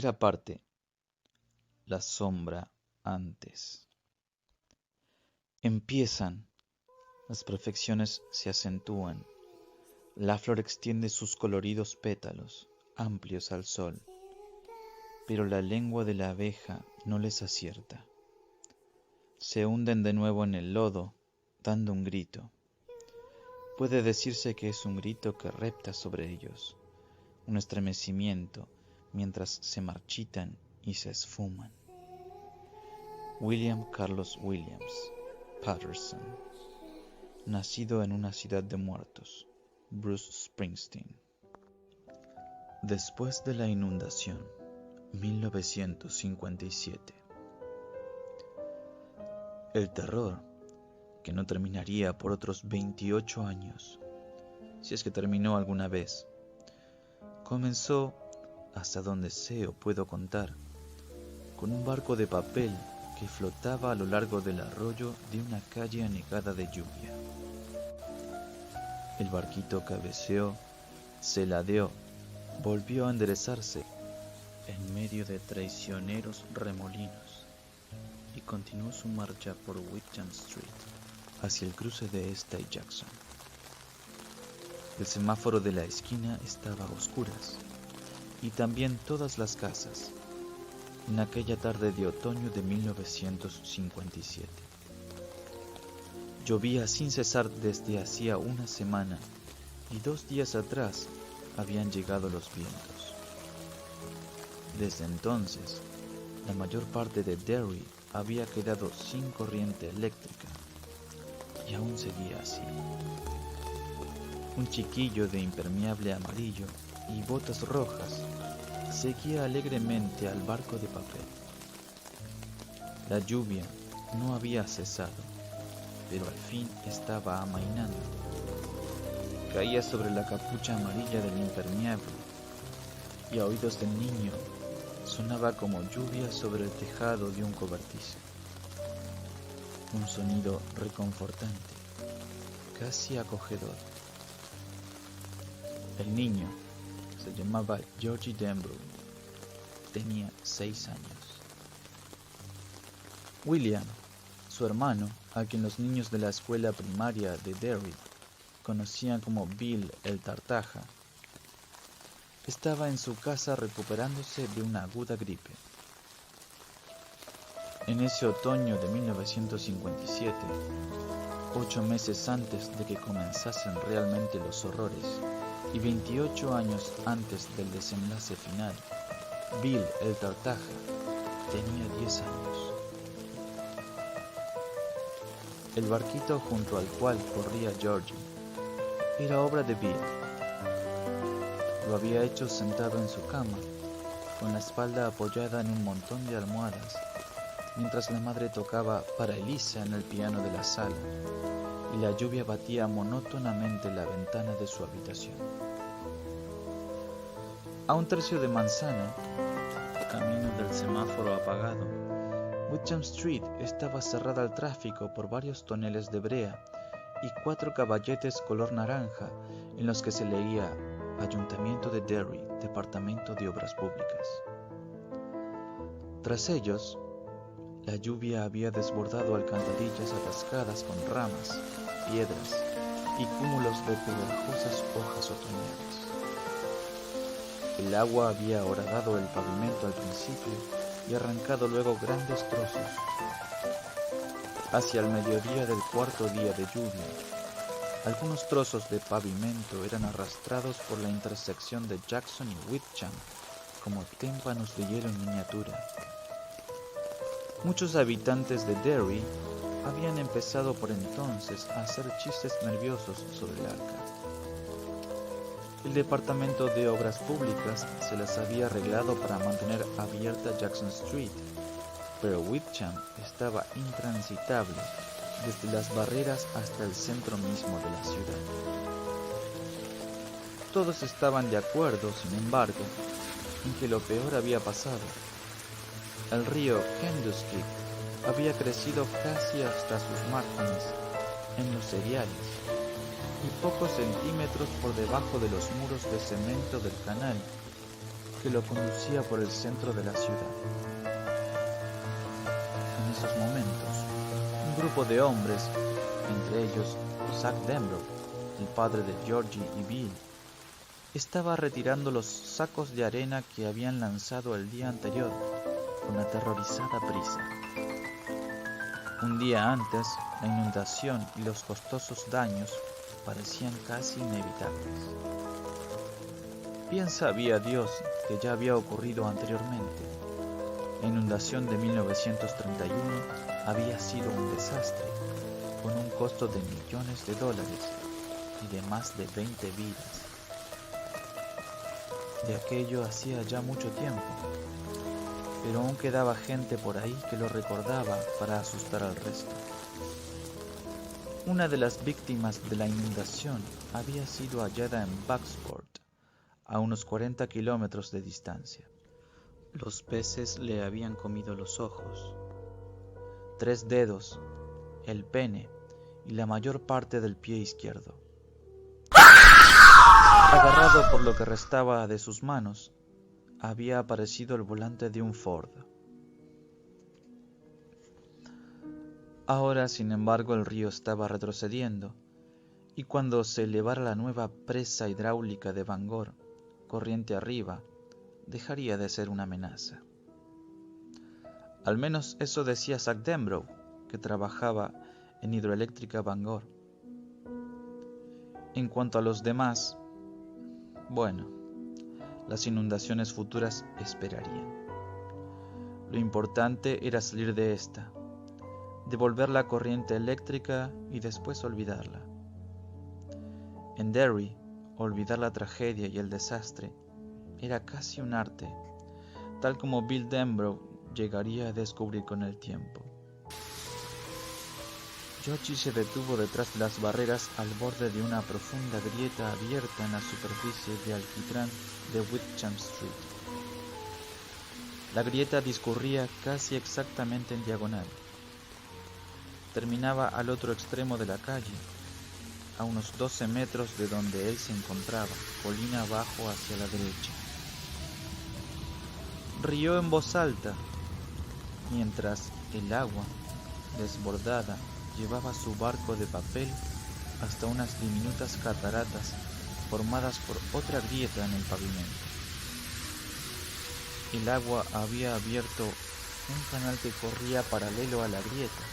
Tercera parte. La sombra antes. Empiezan. Las perfecciones se acentúan. La flor extiende sus coloridos pétalos, amplios al sol. Pero la lengua de la abeja no les acierta. Se hunden de nuevo en el lodo, dando un grito. Puede decirse que es un grito que repta sobre ellos, un estremecimiento mientras se marchitan y se esfuman. William Carlos Williams Patterson, nacido en una ciudad de muertos, Bruce Springsteen. Después de la inundación, 1957. El terror, que no terminaría por otros 28 años, si es que terminó alguna vez, comenzó, hasta donde sé o puedo contar, con un barco de papel que flotaba a lo largo del arroyo de una calle anegada de lluvia. El barquito cabeceó, se ladeó, volvió a enderezarse en medio de traicioneros remolinos y continuó su marcha por Whitcham Street hacia el cruce de esta y Jackson. El semáforo de la esquina estaba a oscuras y también todas las casas en aquella tarde de otoño de 1957. Llovía sin cesar desde hacía una semana y 2 días atrás habían llegado los vientos. Desde entonces, la mayor parte de Derry había quedado sin corriente eléctrica y aún seguía así. Un chiquillo de impermeable amarillo y botas rojas seguía alegremente al barco de papel. La lluvia no había cesado, pero al fin estaba amainando. Caía sobre la capucha amarilla del impermeable y a oídos del niño sonaba como lluvia sobre el tejado de un cobertizo. Un sonido reconfortante, casi acogedor. El niño se llamaba Georgie Denbrough. Tenía 6 años. William, su hermano, a quien los niños de la escuela primaria de Derry conocían como Bill el Tartaja, estaba en su casa recuperándose de una aguda gripe. En ese otoño de 1957, 8 meses antes de que comenzasen realmente los horrores y 28 años antes del desenlace final, Bill el Tartaja tenía 10 años. El barquito junto al cual corría Georgie era obra de Bill. Lo había hecho sentado en su cama, con la espalda apoyada en un montón de almohadas, mientras la madre tocaba para Elisa en el piano de la sala y la lluvia batía monótonamente la ventana de su habitación. A 1/3 de manzana, camino del semáforo apagado, Whitcham Street estaba cerrada al tráfico por varios toneles de brea y 4 caballetes color naranja en los que se leía Ayuntamiento de Derry, Departamento de Obras Públicas. Tras ellos, la lluvia había desbordado alcantarillas atascadas con ramas, piedras y cúmulos de pegajosas hojas otoñales. El agua había horadado el pavimento al principio y arrancado luego grandes trozos. Hacia el mediodía del 4.º día de lluvia, algunos trozos de pavimento eran arrastrados por la intersección de Jackson y Whitcham como témpanos de hielo en miniatura. Muchos habitantes de Derry habían empezado por entonces a hacer chistes nerviosos sobre el arca. El Departamento de Obras Públicas se las había arreglado para mantener abierta Jackson Street, pero Whitcham estaba intransitable desde las barreras hasta el centro mismo de la ciudad. Todos estaban de acuerdo, sin embargo, en que lo peor había pasado. El río Candlestick había crecido casi hasta sus márgenes en los cereales y pocos centímetros por debajo de los muros de cemento del canal que lo conducía por el centro de la ciudad. En esos momentos, un grupo de hombres, entre ellos Zack Denbrough, el padre de Georgie y Bill, estaba retirando los sacos de arena que habían lanzado el día anterior con aterrorizada prisa. Un día antes, la inundación y los costosos daños parecían casi inevitables. Bien sabía Dios que ya había ocurrido anteriormente. La inundación de 1931 había sido un desastre, con un costo de millones de dólares y de más de 20 vidas. De aquello hacía ya mucho tiempo, pero aún quedaba gente por ahí que lo recordaba para asustar al resto. Una de las víctimas de la inundación había sido hallada en Bucksport, a unos 40 kilómetros de distancia. Los peces le habían comido los ojos, 3 dedos, el pene y la mayor parte del pie izquierdo. Agarrado por lo que restaba de sus manos, había aparecido el volante de un Ford. Ahora, sin embargo, el río estaba retrocediendo, y cuando se elevara la nueva presa hidráulica de Bangor, corriente arriba, dejaría de ser una amenaza. Al menos eso decía Zack Denbrough, que trabajaba en Hidroeléctrica Bangor. En cuanto a los demás, bueno, las inundaciones futuras esperarían. Lo importante era salir de esta, devolver la corriente eléctrica y después olvidarla. En Derry, olvidar la tragedia y el desastre era casi un arte, tal como Bill Denbrough llegaría a descubrir con el tiempo. Georgie se detuvo detrás de las barreras al borde de una profunda grieta abierta en la superficie de alquitrán de Whitcham Street. La grieta discurría casi exactamente en diagonal. Terminaba al otro extremo de la calle, a unos 12 metros de donde él se encontraba, colina abajo hacia la derecha. Rió en voz alta, mientras el agua, desbordada, llevaba su barco de papel hasta unas diminutas cataratas formadas por otra grieta en el pavimento. El agua había abierto un canal que corría paralelo a la grieta,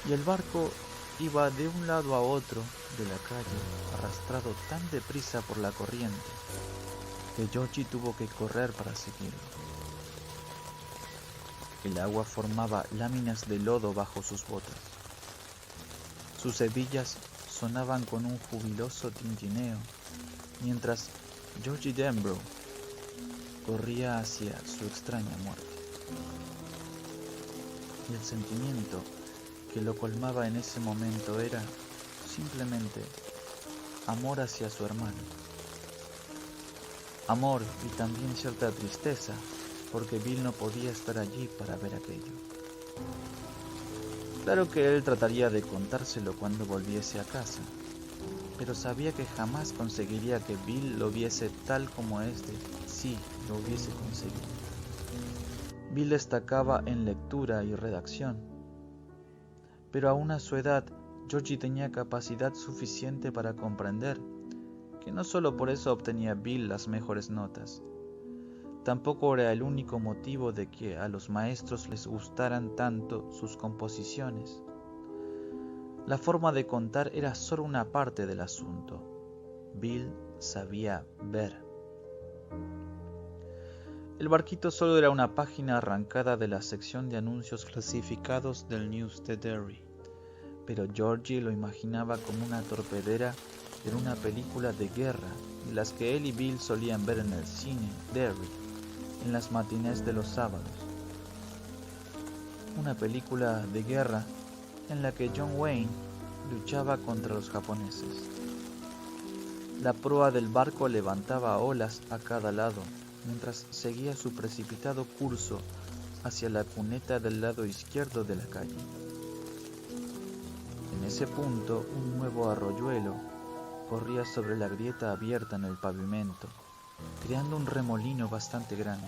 y el barco iba de un lado a otro de la calle, arrastrado tan deprisa por la corriente que Georgie tuvo que correr para seguirlo. El agua formaba láminas de lodo bajo sus botas. Sus hebillas sonaban con un jubiloso tintineo, mientras Georgie Denbrough corría hacia su extraña muerte. Y el sentimiento que lo colmaba en ese momento era, simplemente, amor hacia su hermano. Amor y también cierta tristeza, porque Bill no podía estar allí para ver aquello. Claro que él trataría de contárselo cuando volviese a casa, pero sabía que jamás conseguiría que Bill lo viese tal como éste sí lo hubiese conseguido. Bill destacaba en lectura y redacción, pero aún a su edad, Georgie tenía capacidad suficiente para comprender que no solo por eso obtenía Bill las mejores notas. Tampoco era el único motivo de que a los maestros les gustaran tanto sus composiciones. La forma de contar era solo una parte del asunto. Bill sabía ver. El barquito solo era una página arrancada de la sección de anuncios clasificados del News de Derry, pero Georgie lo imaginaba como una torpedera en una película de guerra, de las que él y Bill solían ver en el cine Derry, en las matinés de los sábados. Una película de guerra en la que John Wayne luchaba contra los japoneses. La proa del barco levantaba olas a cada lado, mientras seguía su precipitado curso hacia la cuneta del lado izquierdo de la calle. En ese punto, un nuevo arroyuelo corría sobre la grieta abierta en el pavimento, creando un remolino bastante grande.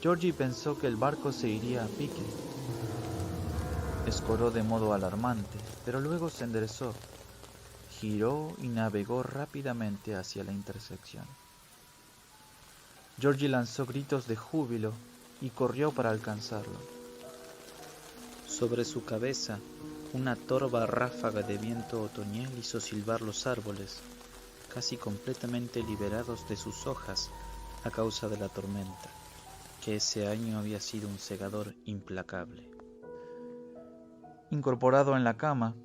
Georgie pensó que el barco se iría a pique. Escoró de modo alarmante, pero luego se enderezó, giró y navegó rápidamente hacia la intersección. Georgie lanzó gritos de júbilo y corrió para alcanzarlo. Sobre su cabeza, una torva ráfaga de viento otoñal hizo silbar los árboles, casi completamente liberados de sus hojas a causa de la tormenta, que ese año había sido un segador implacable. Incorporado en la cama,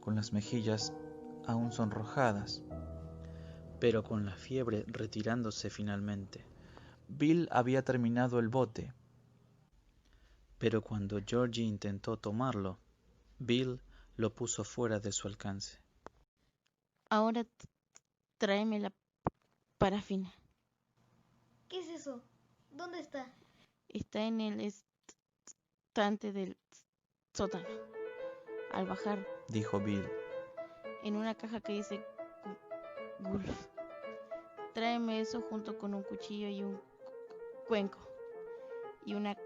con las mejillas aún sonrojadas, pero con la fiebre retirándose finalmente, Bill había terminado el bote, pero cuando Georgie intentó tomarlo, Bill lo puso fuera de su alcance. Ahora tráeme la parafina. ¿Qué es eso? ¿Dónde está? Está en el estante del sótano. Al bajar, Dijo Bill. en una caja que dice Gulf. Tráeme eso junto con un cuchillo y un cuenco. Y una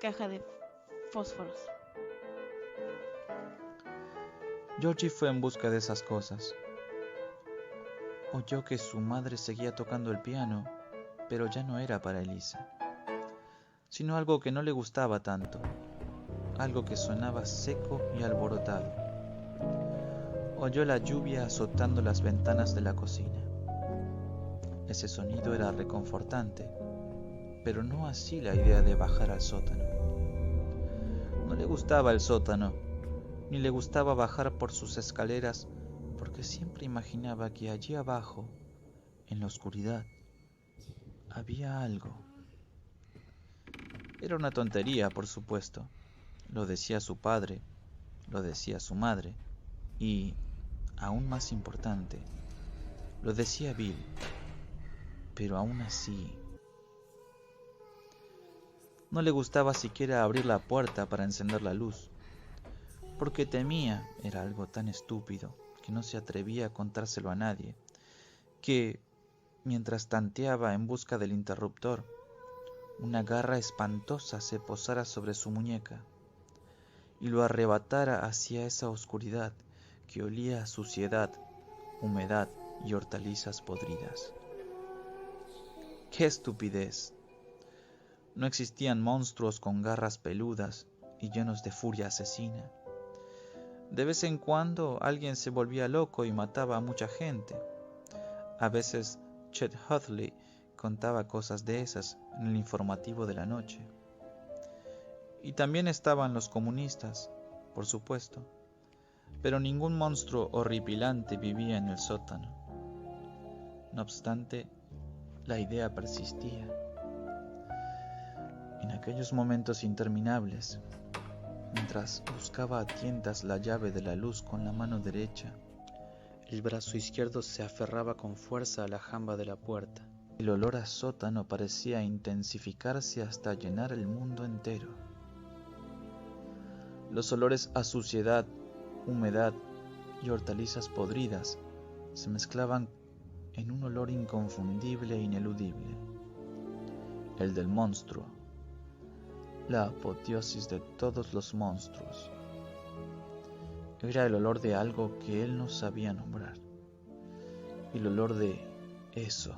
caja de fósforos. Georgie fue en busca de esas cosas. Oyó que su madre seguía tocando el piano, pero ya no era para Elisa, sino algo que no le gustaba tanto, algo que sonaba seco y alborotado. Oyó la lluvia azotando las ventanas de la cocina. Ese sonido era reconfortante, pero no así la idea de bajar al sótano. No le gustaba el sótano, ni le gustaba bajar por sus escaleras, porque siempre imaginaba que allí abajo, en la oscuridad, había algo. Era una tontería, por supuesto. Lo decía su padre, lo decía su madre, y, aún más importante, lo decía Bill. Pero aún así, no le gustaba siquiera abrir la puerta para encender la luz, porque temía, era algo tan estúpido, que no se atrevía a contárselo a nadie, que, mientras tanteaba en busca del interruptor, una garra espantosa se posara sobre su muñeca y lo arrebatara hacia esa oscuridad que olía a suciedad, humedad y hortalizas podridas. ¡Qué estupidez! No existían monstruos con garras peludas y llenos de furia asesina. De vez en cuando alguien se volvía loco y mataba a mucha gente. A veces Chet Hudley contaba cosas de esas en el informativo de la noche. Y también estaban los comunistas, por supuesto, pero ningún monstruo horripilante vivía en el sótano. No obstante, la idea persistía. En aquellos momentos interminables, mientras buscaba a tientas la llave de la luz con la mano derecha, el brazo izquierdo se aferraba con fuerza a la jamba de la puerta. El olor a sótano parecía intensificarse hasta llenar el mundo entero. Los olores a suciedad, humedad y hortalizas podridas se mezclaban en un olor inconfundible e ineludible, el del monstruo, la apoteosis de todos los monstruos. Era el olor de algo que él no sabía nombrar, el olor de eso,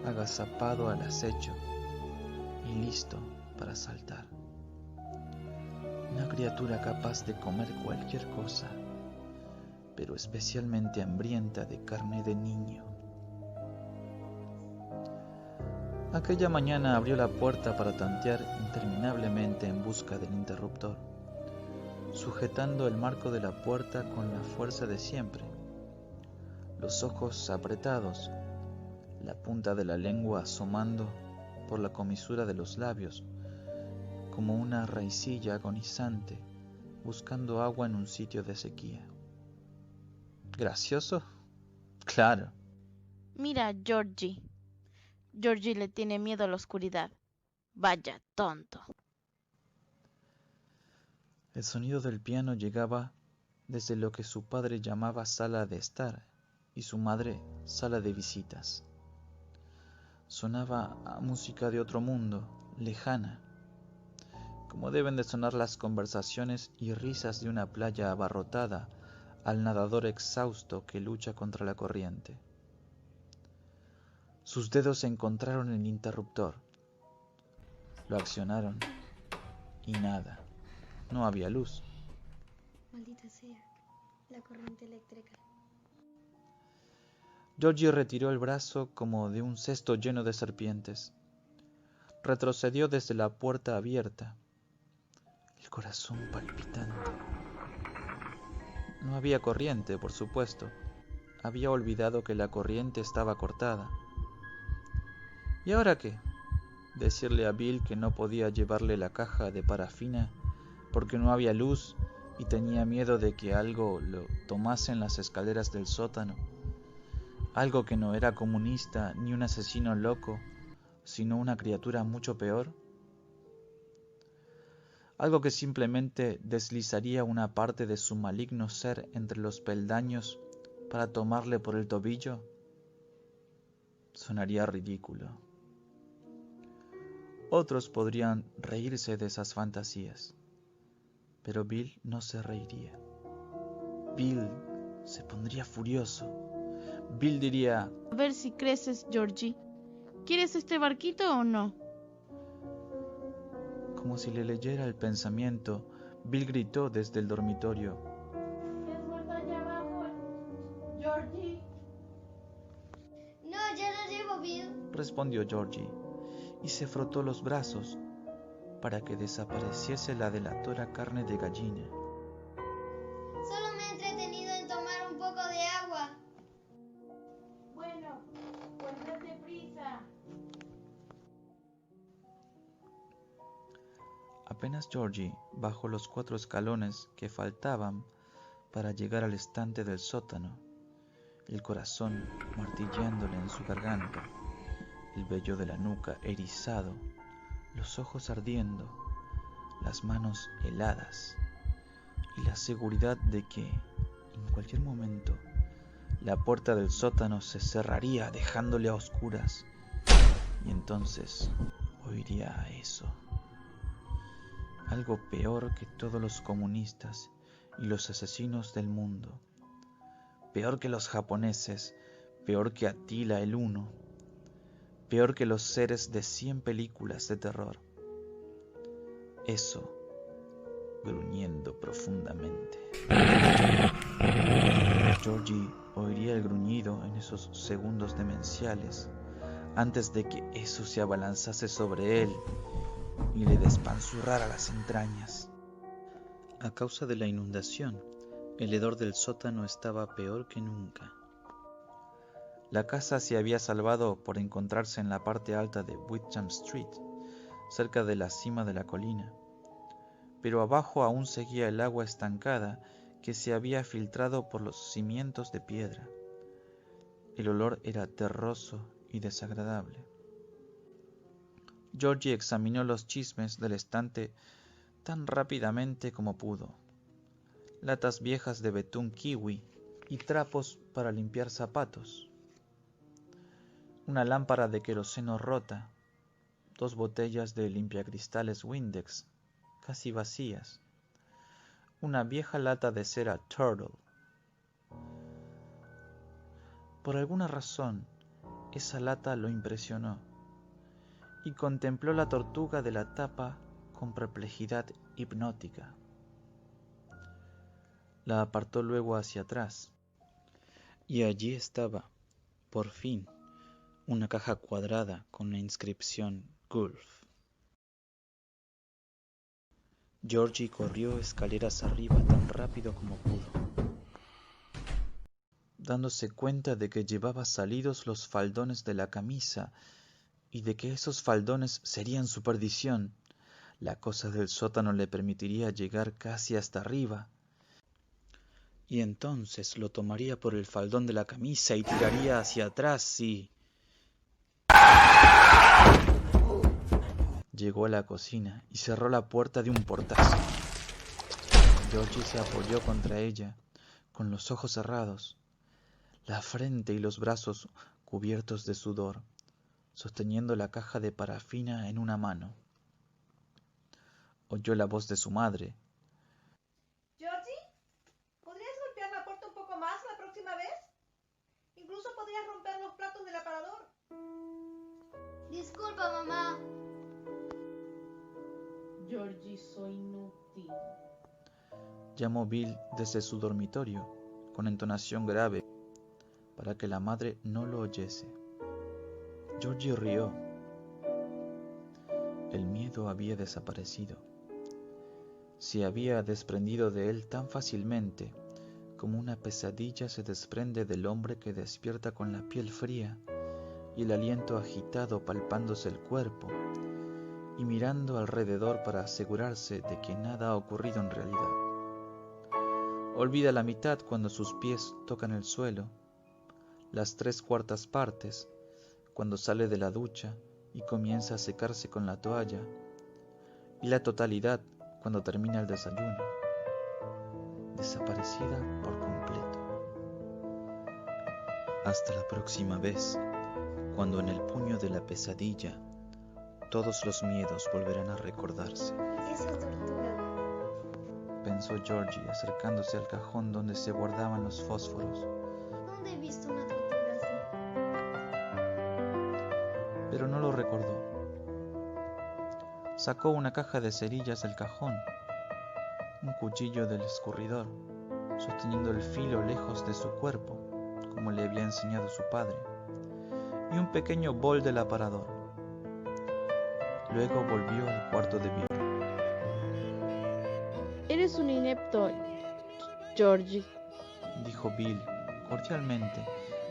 agazapado al acecho y listo para saltar. Una criatura capaz de comer cualquier cosa, pero especialmente hambrienta de carne de niño. Aquella mañana abrió la puerta para tantear interminablemente en busca del interruptor, sujetando el marco de la puerta con la fuerza de siempre, los ojos apretados, la punta de la lengua asomando por la comisura de los labios, como una raicilla agonizante buscando agua en un sitio de sequía. ¿Gracioso? Claro. Mira, Georgie. Georgie le tiene miedo a la oscuridad. Vaya tonto. El sonido del piano llegaba desde lo que su padre llamaba sala de estar y su madre sala de visitas. Sonaba a música de otro mundo, lejana, como deben de sonar las conversaciones y risas de una playa abarrotada al nadador exhausto que lucha contra la corriente. Sus dedos encontraron el interruptor. Lo accionaron y nada. No había luz. Maldita sea, la corriente eléctrica. Georgie retiró el brazo como de un cesto lleno de serpientes. Retrocedió desde la puerta abierta, el corazón palpitante. No había corriente, por supuesto. Había olvidado que la corriente estaba cortada. ¿Y ahora qué? Decirle a Bill que no podía llevarle la caja de parafina porque no había luz y tenía miedo de que algo lo tomase en las escaleras del sótano. Algo que no era comunista ni un asesino loco, sino una criatura mucho peor. Algo que simplemente deslizaría una parte de su maligno ser entre los peldaños para tomarle por el tobillo. Sonaría ridículo. Otros podrían reírse de esas fantasías, pero Bill no se reiría. Bill se pondría furioso. Bill diría: A ver si creces, Georgie. ¿Quieres este barquito o no? Como si le leyera el pensamiento, Bill gritó desde el dormitorio: ¿Quieres muerto allá abajo, Georgie? No, ya lo llevo, Bill. respondió Georgie, y se frotó los brazos para que desapareciese la delatora carne de gallina. Solo me he entretenido en tomar un poco de agua. Bueno, pues date prisa. Apenas Georgie bajó los 4 escalones que faltaban para llegar al estante del sótano, el corazón martillándole en su garganta, el vello de la nuca erizado, los ojos ardiendo, las manos heladas y la seguridad de que, en cualquier momento, la puerta del sótano se cerraría dejándole a oscuras, y entonces oiría a eso. Algo peor que todos los comunistas y los asesinos del mundo. Peor que los japoneses, peor que Attila el Huno, peor que los seres de 100 películas de terror. Eso, gruñendo profundamente. Georgie oiría el gruñido en esos segundos demenciales, antes de que eso se abalanzase sobre él y le despanzurrara las entrañas. A causa de la inundación, el hedor del sótano estaba peor que nunca. La casa se había salvado por encontrarse en la parte alta de Whitcham Street, cerca de la cima de la colina, pero abajo aún seguía el agua estancada que se había filtrado por los cimientos de piedra. El olor era terroso y desagradable. Georgie examinó los chismes del estante tan rápidamente como pudo. Latas viejas de betún kiwi y trapos para limpiar zapatos. Una lámpara de queroseno rota, 2 botellas de limpiacristales Windex, casi vacías, una vieja lata de cera Turtle. Por alguna razón, esa lata lo impresionó, y contempló la tortuga de la tapa con perplejidad hipnótica. La apartó luego hacia atrás, y allí estaba, por fin, una caja cuadrada con la inscripción Gulf. Georgie corrió escaleras arriba tan rápido como pudo, dándose cuenta de que llevaba salidos los faldones de la camisa y de que esos faldones serían su perdición. La cosa del sótano le permitiría llegar casi hasta arriba, y entonces lo tomaría por el faldón de la camisa y tiraría hacia atrás y... Llegó a la cocina y cerró la puerta de un portazo. Georgie se apoyó contra ella, con los ojos cerrados. la frente y los brazos cubiertos de sudor, sosteniendo la caja de parafina en una mano. Oyó la voz de su madre. Georgie, ¿podrías golpear la puerta un poco más la próxima vez? Incluso podrías romper los platos del aparador. Disculpa, mamá. Georgie, soy inútil. Llamó Bill desde su dormitorio, con entonación grave, para que la madre no lo oyese. Georgie rió. El miedo había desaparecido. Se había desprendido de él tan fácilmente como una pesadilla se desprende del hombre que despierta con la piel fría y el aliento agitado palpándose el cuerpo y mirando alrededor para asegurarse de que nada ha ocurrido en realidad. Olvida la mitad cuando sus pies tocan el suelo, las 3/4 partes cuando sale de la ducha y comienza a secarse con la toalla, y la totalidad cuando termina el desayuno, desaparecida por completo. Hasta la próxima vez, cuando en el puño de la pesadilla todos los miedos volverán a recordarse. Esa tortuga. Pensó Georgie acercándose al cajón donde se guardaban los fósforos, ¿Dónde he visto una tortuga así? pero no lo recordó. Sacó una caja de cerillas del cajón, un cuchillo del escurridor, sosteniendo el filo lejos de su cuerpo, como le había enseñado su padre, y un pequeño bol del aparador. Luego volvió al cuarto de Bill. Eres un inepto, Georgie. Dijo Bill cordialmente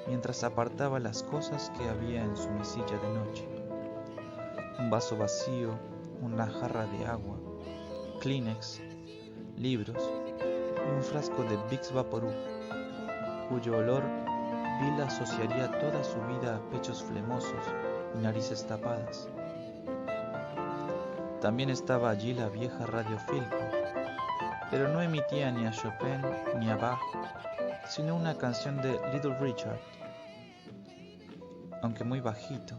mientras apartaba las cosas que había en su mesilla de noche. Un vaso vacío, una jarra de agua, Kleenex, libros y un frasco de Vicks Vaporub, cuyo olor Bill asociaría toda su vida a pechos flemosos y narices tapadas. También estaba allí la vieja radio Philco, pero no emitía ni a Chopin ni a Bach, sino una canción de Little Richard, aunque muy bajito,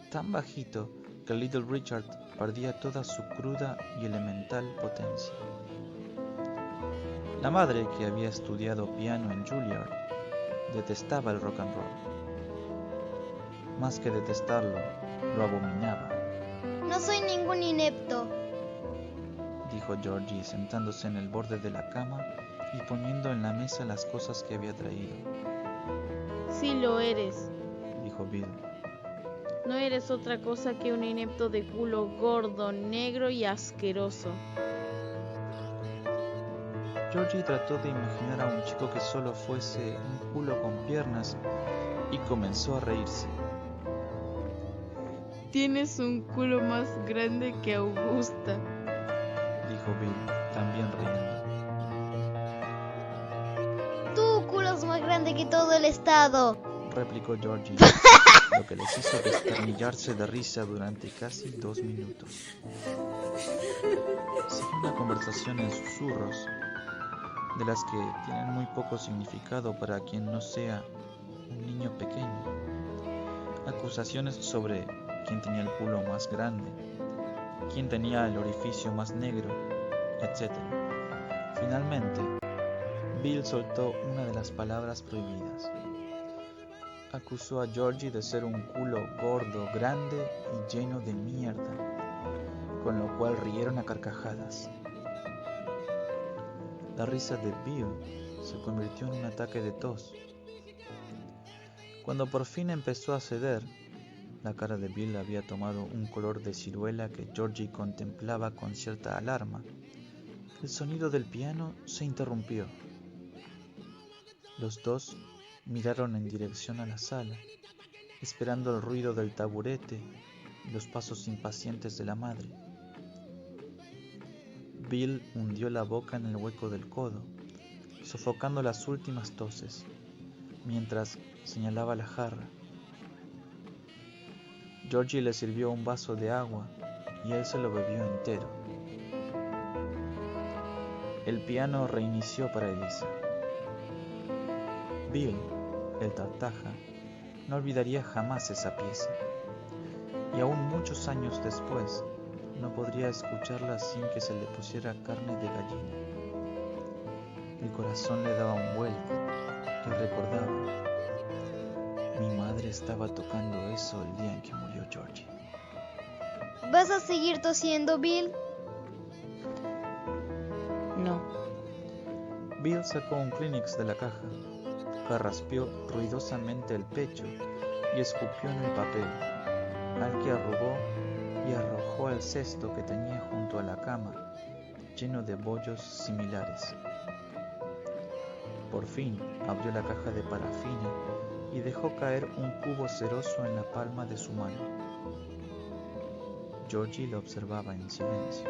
tan bajito que Little Richard perdía toda su cruda y elemental potencia. La madre, que había estudiado piano en Juilliard, detestaba el rock and roll. Más que detestarlo, lo abominaba, No soy ningún inepto. dijo Georgie sentándose en el borde de la cama y poniendo en la mesa las cosas que había traído. Sí lo eres. Dijo Bill. No eres otra cosa que un inepto de culo gordo, negro y asqueroso. Georgie trató de imaginar a un chico que solo fuese un culo con piernas y comenzó a reírse. Tienes un culo más grande que Augusta. Dijo Bill, también riendo. Tu culo es más grande que todo el estado. Replicó Georgie, lo que les hizo desternillarse de risa durante casi 2 minutos. Siguió una conversación en susurros, de las que tienen muy poco significado para quien no sea un niño pequeño. Acusaciones sobre quién tenía el culo más grande, quién tenía el orificio más negro, etc. Finalmente, Bill soltó una de las palabras prohibidas. Acusó a Georgie de ser un culo gordo, grande y lleno de mierda, con lo cual rieron a carcajadas. La risa de Bill se convirtió en un ataque de tos. Cuando por fin empezó a ceder, la cara de Bill había tomado un color de ciruela que Georgie contemplaba con cierta alarma. El sonido del piano se interrumpió. Los dos miraron en dirección a la sala, esperando el ruido del taburete y los pasos impacientes de la madre. Bill hundió la boca en el hueco del codo, sofocando las últimas toses, mientras señalaba la jarra. Georgie le sirvió un vaso de agua y él se lo bebió entero. El piano reinició para Elisa. Bill, el Tartaja, no olvidaría jamás esa pieza, y aún muchos años después no podría escucharla sin que se le pusiera carne de gallina. El corazón le daba un vuelco y recordaba: mi madre estaba tocando eso el día en que murió Georgie. ¿Vas a seguir tosiendo, Bill? No. Bill sacó un Kleenex de la caja, carraspeó ruidosamente el pecho y escupió en el papel, al que arrugó y arrojó al cesto que tenía junto a la cama, lleno de bollos similares. Por fin abrió la caja de parafina y dejó caer un cubo ceroso en la palma de su mano. Georgie lo observaba en silencio.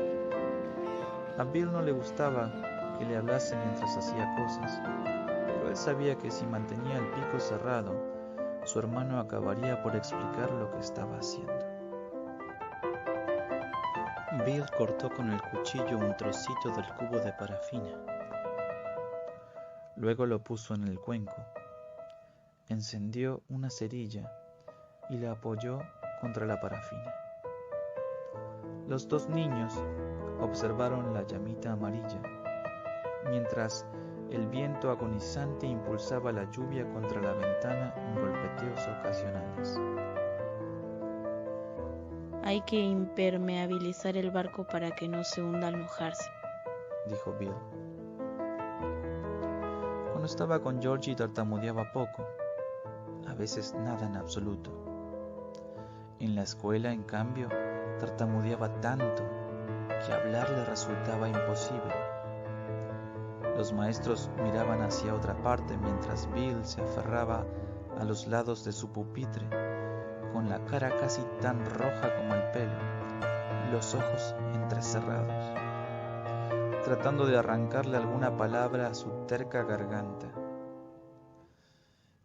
A Bill no le gustaba que le hablase mientras hacía cosas, pero él sabía que si mantenía el pico cerrado, su hermano acabaría por explicar lo que estaba haciendo. Bill cortó con el cuchillo un trocito del cubo de parafina. Luego lo puso en el cuenco. Encendió una cerilla y la apoyó contra la parafina. Los dos niños observaron la llamita amarilla, mientras el viento agonizante impulsaba la lluvia contra la ventana en golpeteos ocasionales. Hay que impermeabilizar el barco para que no se hunda al mojarse, dijo Bill. Cuando estaba con Georgie tartamudeaba poco, a veces nada en absoluto. En la escuela, en cambio, tartamudeaba tanto que hablar le resultaba imposible. Los maestros miraban hacia otra parte mientras Bill se aferraba a los lados de su pupitre, con la cara casi tan roja como el pelo y los ojos entrecerrados, tratando de arrancarle alguna palabra a su terca garganta.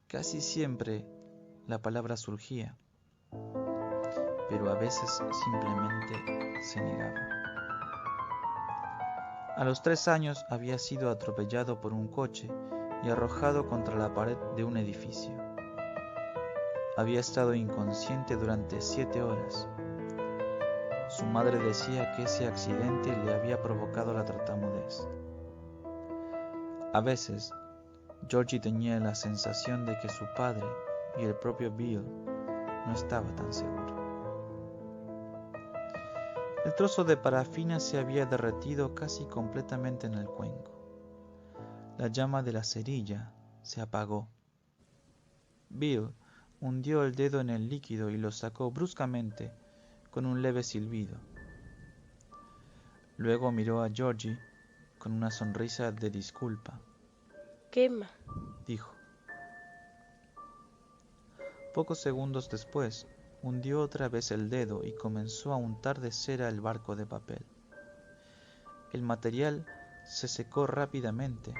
Casi siempre la palabra surgía, pero a veces simplemente se negaba. A los 3 años había sido atropellado por un coche y arrojado contra la pared de un edificio. Había estado inconsciente durante 7 horas. Su madre decía que ese accidente le había provocado la tartamudez. A veces, Georgie tenía la sensación de que su padre y el propio Bill no estaba tan seguro. El trozo de parafina se había derretido casi completamente en el cuenco. La llama de la cerilla se apagó. Bill hundió el dedo en el líquido y lo sacó bruscamente con un leve silbido. Luego miró a Georgie con una sonrisa de disculpa. Quema, dijo. Pocos segundos después, hundió otra vez el dedo y comenzó a untar de cera el barco de papel. El material se secó rápidamente,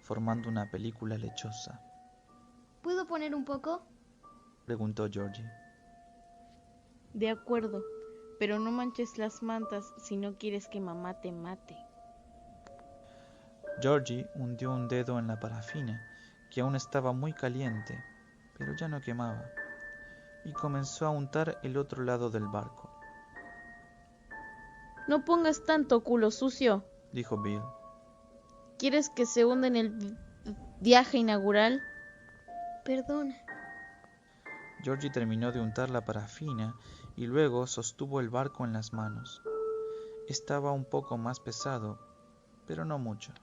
formando una película lechosa. ¿Puedo poner un poco? Preguntó Georgie. De acuerdo, pero no manches las mantas si no quieres que mamá te mate. Georgie hundió un dedo en la parafina, que aún estaba muy caliente, pero ya no quemaba, y comenzó a untar el otro lado del barco. No pongas tanto, culo sucio. Dijo Bill. ¿Quieres que se hunda en el viaje inaugural? Perdona. Georgie terminó de untar la parafina y luego sostuvo el barco en las manos. Estaba un poco más pesado, pero no mucho.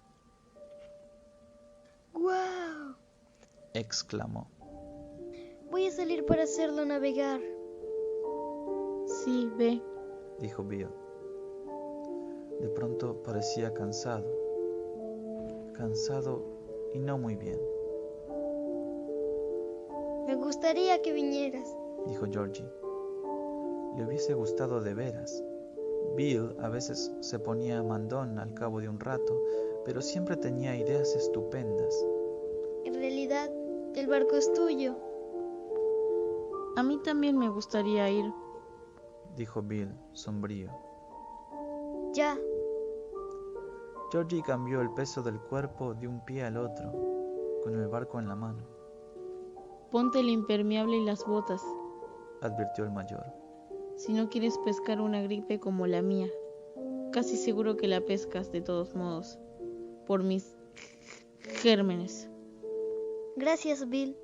¡Guau! Exclamó. Voy a salir para hacerlo navegar. Sí, ve. Dijo Bill. De pronto parecía cansado y no muy bien. Me gustaría que vinieras. Dijo Georgie. Le hubiese gustado de veras. Bill a veces se ponía mandón al cabo de un rato, pero siempre tenía ideas estupendas. En realidad, el barco es tuyo. A mí también me gustaría ir. Dijo Bill, sombrío. Ya. Georgie cambió el peso del cuerpo de un pie al otro, con el barco en la mano. Ponte el impermeable y las botas, advirtió el mayor. si no quieres pescar una gripe como la mía. Casi seguro que la pescas de todos modos, por mis gérmenes. Gracias, Bill.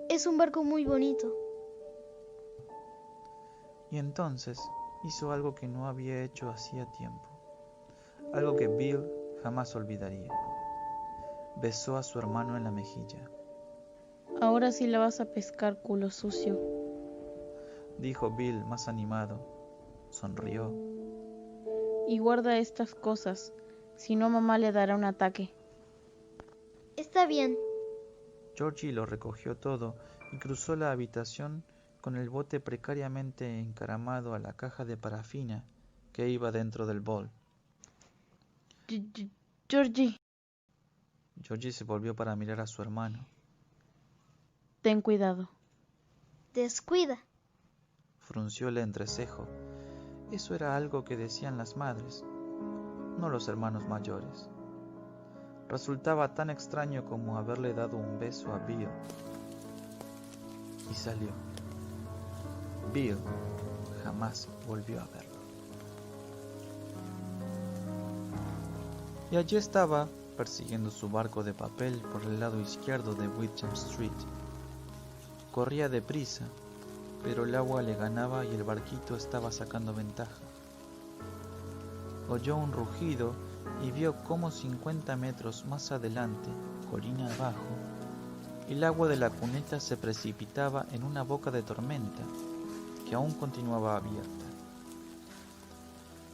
Es un barco muy bonito. Y entonces hizo algo que no había hecho hacía tiempo, algo que Bill jamás olvidaría. Besó a su hermano en la mejilla. Ahora sí la vas a pescar, culo sucio. Dijo Bill más animado. Sonrió. Y guarda estas cosas, si no mamá le dará un ataque. Está bien. Georgie lo recogió todo y cruzó la habitación con el bote precariamente encaramado a la caja de parafina que iba dentro del bol. Georgie, Georgie se volvió para mirar a su hermano. ten cuidado. Descuida. Frunció el entrecejo. Eso era algo que decían las madres, no los hermanos mayores. Resultaba tan extraño como haberle dado un beso a Bill. Y salió. Bill jamás volvió a verlo. Y allí estaba, persiguiendo su barco de papel por el lado izquierdo de Witcham Street. Corría deprisa, pero el agua le ganaba y el barquito estaba sacando ventaja. Oyó un rugido y vio cómo 50 metros más adelante, colina abajo, el agua de la cuneta se precipitaba en una boca de tormenta que aún continuaba abierta.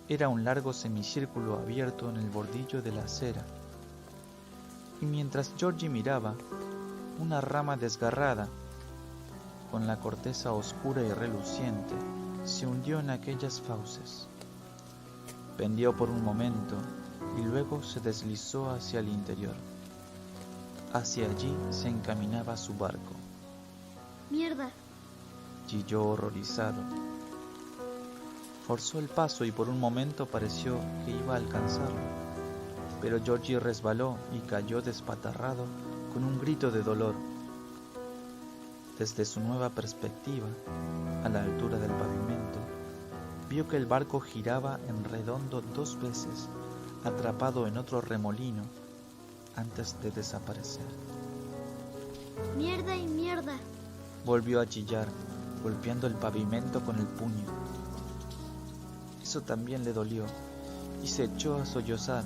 Era un largo semicírculo abierto en el bordillo de la acera, y mientras Georgie miraba, una rama desgarrada, con la corteza oscura y reluciente, se hundió en aquellas fauces. Pendió por un momento y luego se deslizó hacia el interior. Hacia allí se encaminaba su barco. Mierda. Chilló horrorizado. Forzó el paso y por un momento pareció que iba a alcanzarlo, pero Georgie resbaló y cayó despatarrado con un grito de dolor. Desde su nueva perspectiva, a la altura del pavimento, vio que el barco giraba en redondo 2 veces, atrapado en otro remolino, antes de desaparecer. Mierda y mierda. Volvió a chillar, golpeando el pavimento con el puño. Eso también le dolió, y se echó a sollozar.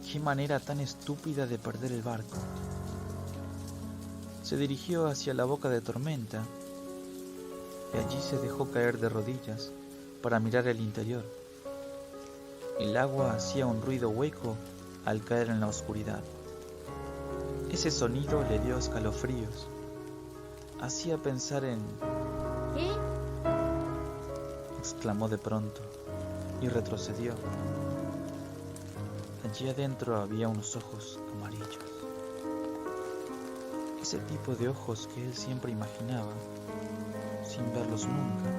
¡Qué manera tan estúpida de perder el barco! Se dirigió hacia la boca de tormenta y allí se dejó caer de rodillas para mirar el interior. El agua hacía un ruido hueco al caer en la oscuridad. Ese sonido le dio escalofríos. Hacía pensar en... ¿Eh? exclamó de pronto y retrocedió. Allí adentro había unos ojos amarillos. Ese tipo de ojos que él siempre imaginaba, sin verlos nunca,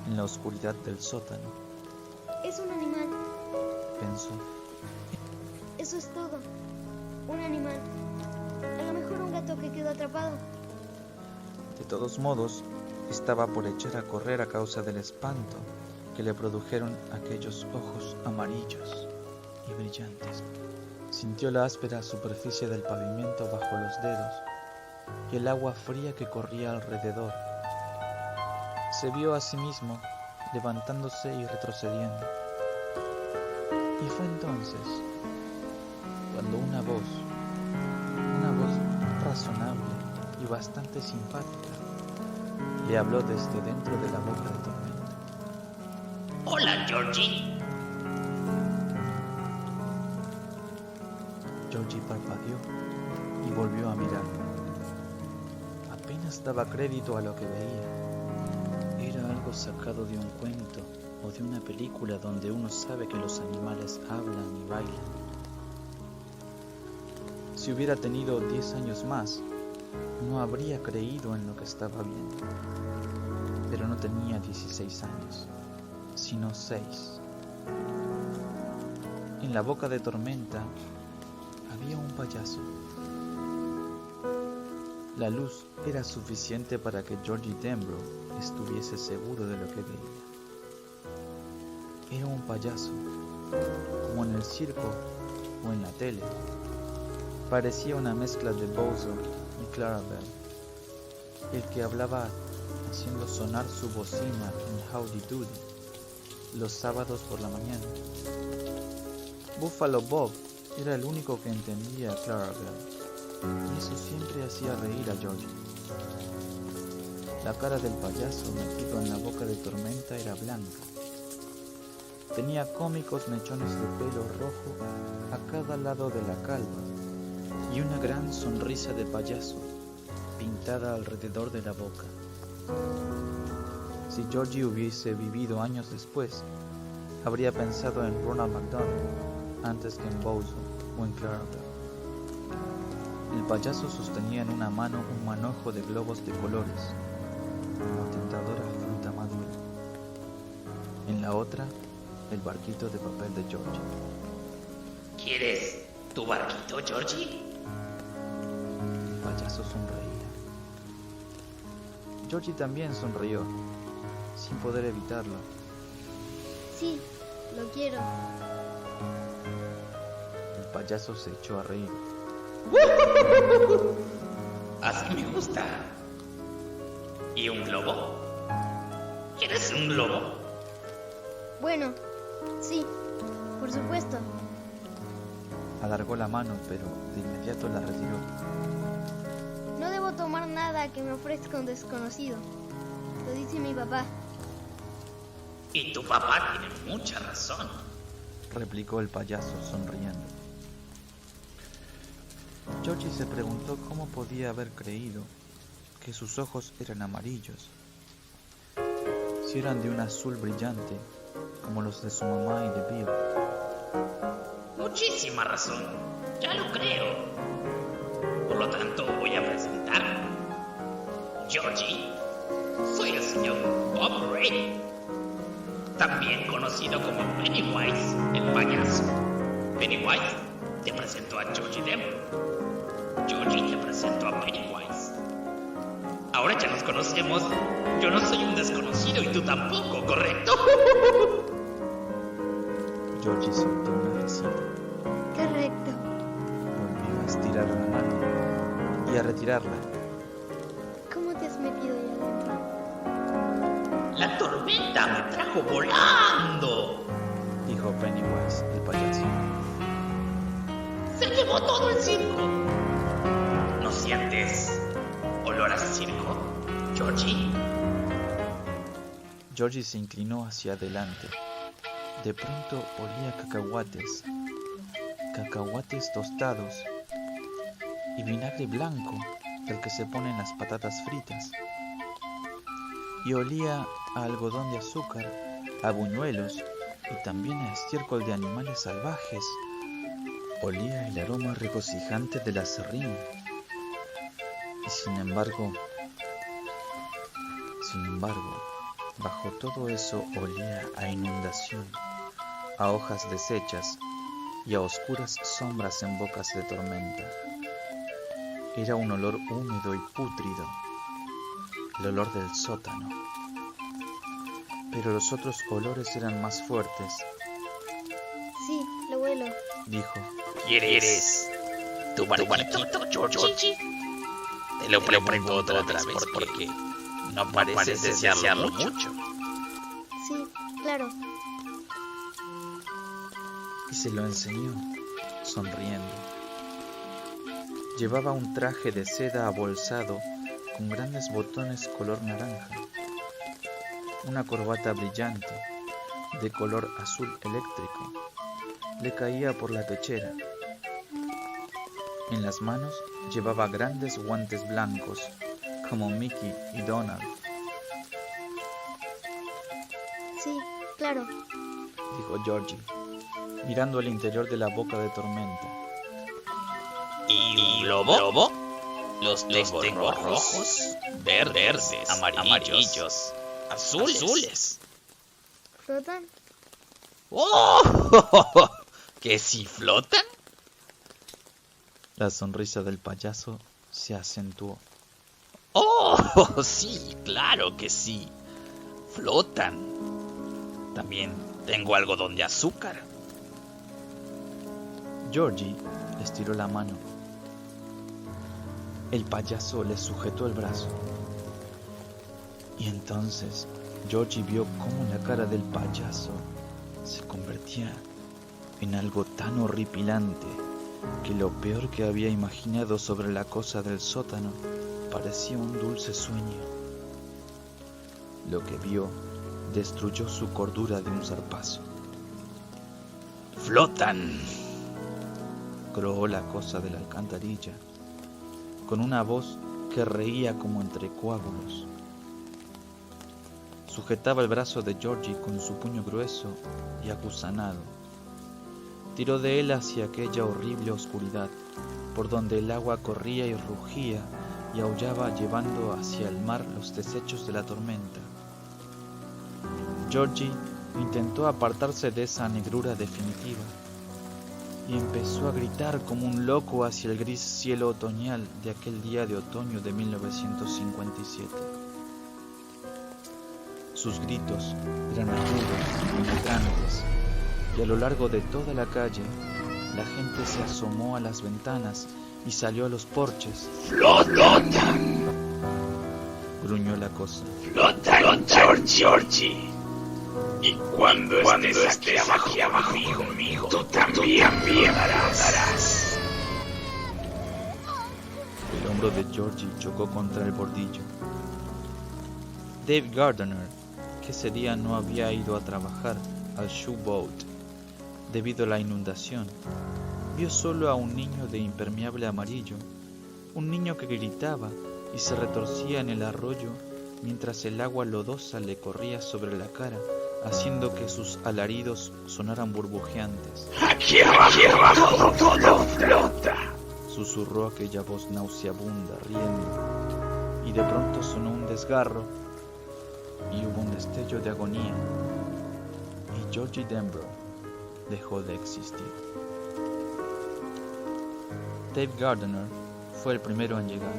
en la oscuridad del sótano. Es un animal. Pensó. Eso es todo. Un animal. A lo mejor un gato que quedó atrapado. De todos modos, estaba por echar a correr a causa del espanto que le produjeron aquellos ojos amarillos y brillantes. Sintió la áspera superficie del pavimento bajo los dedos y el agua fría que corría alrededor. Se vio a sí mismo levantándose y retrocediendo. Y fue entonces cuando una voz razonable y bastante simpática, le habló desde dentro de la boca de tormenta. Hola, Georgie. Georgie parpadeó y volvió a mirar. Apenas daba crédito a lo que veía. Era algo sacado de un cuento o de una película donde uno sabe que los animales hablan y bailan. Si hubiera tenido 10 años más, no habría creído en lo que estaba viendo. Pero no tenía 16 años, sino 6. En la boca de tormenta había un payaso. La luz era suficiente para que Georgie Denbrough estuviese seguro de lo que veía. Era un payaso, como en el circo o en la tele. Parecía una mezcla de Bowser y Clarabelle, el que hablaba haciendo sonar su bocina en Howdy Doody los sábados por la mañana. Buffalo Bob era el único que entendía a Clarabelle, y eso siempre hacía reír a Georgie. La cara del payaso metido en la boca de Tormenta era blanca. Tenía cómicos mechones de pelo rojo a cada lado de la calva y una gran sonrisa de payaso pintada alrededor de la boca. Si Georgie hubiese vivido años después, habría pensado en Ronald McDonald antes que en Bowser o en Clarabelle. El payaso sostenía en una mano un manojo de globos de colores, como tentadora fruta madura. En la otra, el barquito de papel de Georgie. ¿Quieres tu barquito, Georgie? El payaso sonreía. Georgie también sonrió, sin poder evitarlo. Sí, lo quiero. El payaso se echó a reír. Así me gusta. ¿Y un globo? ¿Quieres un globo? Bueno, sí, por supuesto. Alargó la mano, pero de inmediato la retiró. No debo tomar nada que me ofrezca un desconocido. Lo dice mi papá. Y tu papá tiene mucha razón. Replicó el payaso sonriendo. Georgie se preguntó cómo podía haber creído que sus ojos eran amarillos, si eran de un azul brillante como los de su mamá y de Bill. Muchísima razón. Ya lo creo. Por lo tanto, voy a presentarme. Georgie, soy el señor Bob Ray, también conocido como Pennywise, el payaso. Pennywise te presentó a Georgie Denbrough. Georgie te presentó a Pennywise. Ahora ya nos conocemos. Yo no soy un desconocido y tú tampoco, ¿correcto? Georgie soltó una risita. Correcto. Volvió a estirar la mano y a retirarla. ¿Cómo te has metido ahí adentro? La tormenta me trajo volando. Dijo Pennywise, el payaso. Se llevó todo el circo. ¿No sientes olor a circo, Georgie? Georgie se inclinó hacia adelante. De pronto olía cacahuates tostados y vinagre blanco del que se ponen las patatas fritas. Y olía a algodón de azúcar, a buñuelos y también a estiércol de animales salvajes. Olía el aroma regocijante del aserrín. Y sin embargo, bajo todo eso olía a inundación, a hojas deshechas y a oscuras sombras en bocas de tormenta. Era un olor húmedo y pútrido, el olor del sótano. Pero los otros olores eran más fuertes, Sí, lo huelo. dijo. ¿Quieres tu barquito, Georgie? Te lo pregunto otra vez porque no pareces desearlo mucho. Sí, claro. Y se lo enseñó, sonriendo. Llevaba un traje de seda abolsado con grandes botones color naranja, una corbata brillante de color azul eléctrico le caía por la pechera. En las manos llevaba grandes guantes blancos como Mickey y Donald. Sí, claro. Dijo Georgie, mirando al interior de la boca de tormenta. ¿Y lobo? Los tengo rojos, verdes, amarillos, azules. ¿Flotan? ¡Oh! ¿Que si flotan? La sonrisa del payaso se acentuó. Oh, sí, claro que sí. Flotan. También tengo algodón de azúcar. Georgie estiró la mano. El payaso le sujetó el brazo. Y entonces Georgie vio cómo la cara del payaso se convertía en algo tan horripilante que lo peor que había imaginado sobre la cosa del sótano parecía un dulce sueño. Lo que vio destruyó su cordura de un zarpazo. ¡Flotan! Croó la cosa de la alcantarilla, con una voz que reía como entre coágulos. Sujetaba el brazo de Georgie con su puño grueso y aguzanado. Tiró de él hacia aquella horrible oscuridad, por donde el agua corría y rugía y aullaba llevando hacia el mar los desechos de la tormenta. Georgie intentó apartarse de esa negrura definitiva y empezó a gritar como un loco hacia el gris cielo otoñal de aquel día de otoño de 1957. Sus gritos eran agudos y penetrantes, y a lo largo de toda la calle la gente se asomó a las ventanas y salió a los porches. ¡Flotan! Gruñó la cosa. ¡Flotan, Georgie! Y cuando estés aquí abajo conmigo, tú también darás. El hombro de Georgie chocó contra el bordillo. Dave Gardner, que ese día no había ido a trabajar al Shoeboat debido a la inundación, vio solo a un niño de impermeable amarillo, un niño que gritaba y se retorcía en el arroyo mientras el agua lodosa le corría sobre la cara, haciendo que sus alaridos sonaran burbujeantes. Aquí abajo todo flota. Susurró aquella voz nauseabunda, riendo, y de pronto sonó un desgarro y hubo un destello de agonía, y Georgie Denbrough dejó de existir. Dave Gardner fue el primero en llegar.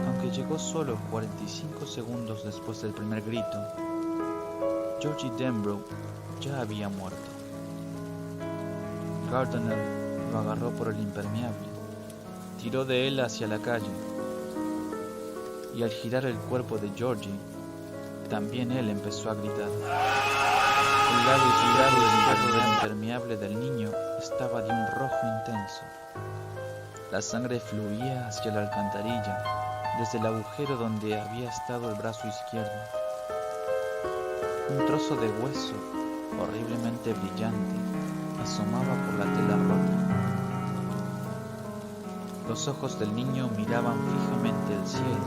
Aunque llegó solo 45 segundos después del primer grito, Georgie Denbrough ya había muerto. Gardner lo agarró por el impermeable, tiró de él hacia la calle, y al girar el cuerpo de Georgie, también él empezó a gritar. El lado izquierdo del perro impermeable del niño estaba de un rojo intenso. La sangre fluía hacia la alcantarilla, desde el agujero donde había estado el brazo izquierdo. Un trozo de hueso, horriblemente brillante, asomaba por la tela rota. Los ojos del niño miraban fijamente el cielo,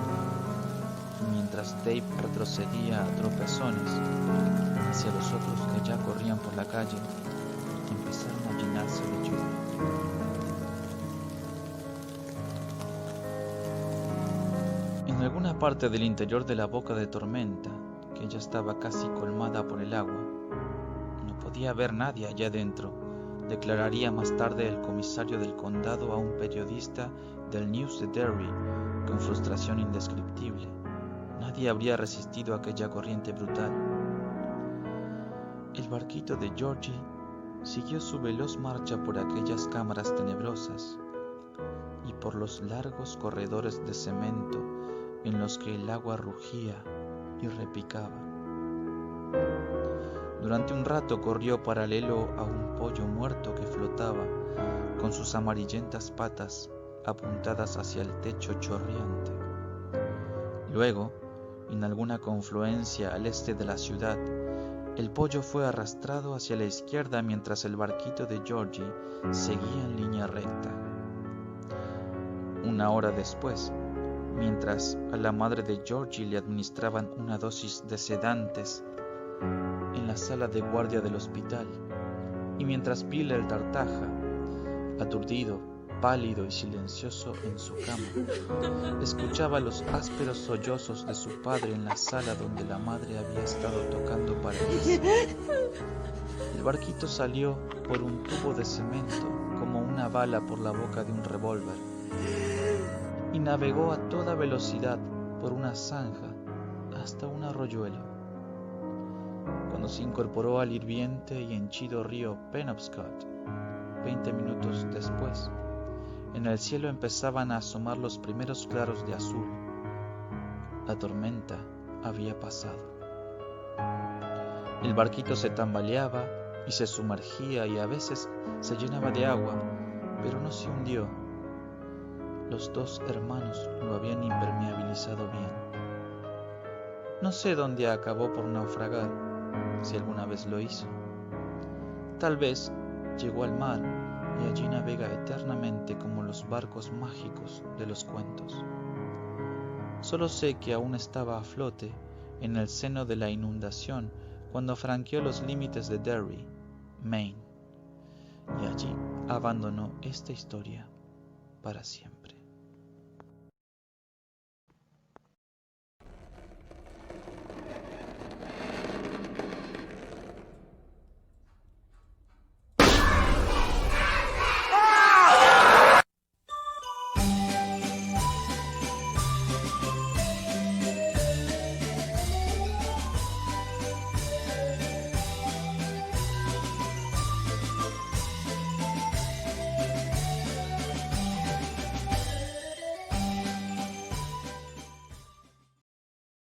y mientras Dave retrocedía a tropezones hacia los otros que ya corrían por la calle, empezaron a llenarse de lluvia. En alguna parte del interior de la boca de tormenta, que ya estaba casi colmada por el agua, no podía haber nadie allá dentro, declararía más tarde el comisario del condado a un periodista del News de Derry con frustración indescriptible. Nadie habría resistido aquella corriente brutal. El barquito de Georgie siguió su veloz marcha por aquellas cámaras tenebrosas y por los largos corredores de cemento en los que el agua rugía y repicaba. Durante un rato corrió paralelo a un pollo muerto que flotaba con sus amarillentas patas apuntadas hacia el techo chorreante. Luego, en alguna confluencia al este de la ciudad, el pollo fue arrastrado hacia la izquierda mientras el barquito de Georgie seguía en línea recta. Una hora después, mientras a la madre de Georgie le administraban una dosis de sedantes en la sala de guardia del hospital, y mientras Bill el Tartaja, aturdido, pálido y silencioso en su cama, escuchaba los ásperos sollozos de su padre en la sala donde la madre había estado tocando paredes. El barquito salió por un tubo de cemento como una bala por la boca de un revólver. y navegó a toda velocidad por una zanja hasta un arroyuelo. Cuando se incorporó al hirviente y henchido río Penobscot, 20 minutos después, en el cielo empezaban a asomar los primeros claros de azul. La tormenta había pasado. El barquito se tambaleaba y se sumergía y a veces se llenaba de agua, pero no se hundió. Los dos hermanos lo habían impermeabilizado bien. No sé dónde acabó por naufragar, si alguna vez lo hizo. Tal vez llegó al mar y allí navega eternamente como los barcos mágicos de los cuentos. Solo sé que aún estaba a flote en el seno de la inundación cuando franqueó los límites de Derry, Maine, y allí abandonó esta historia para siempre.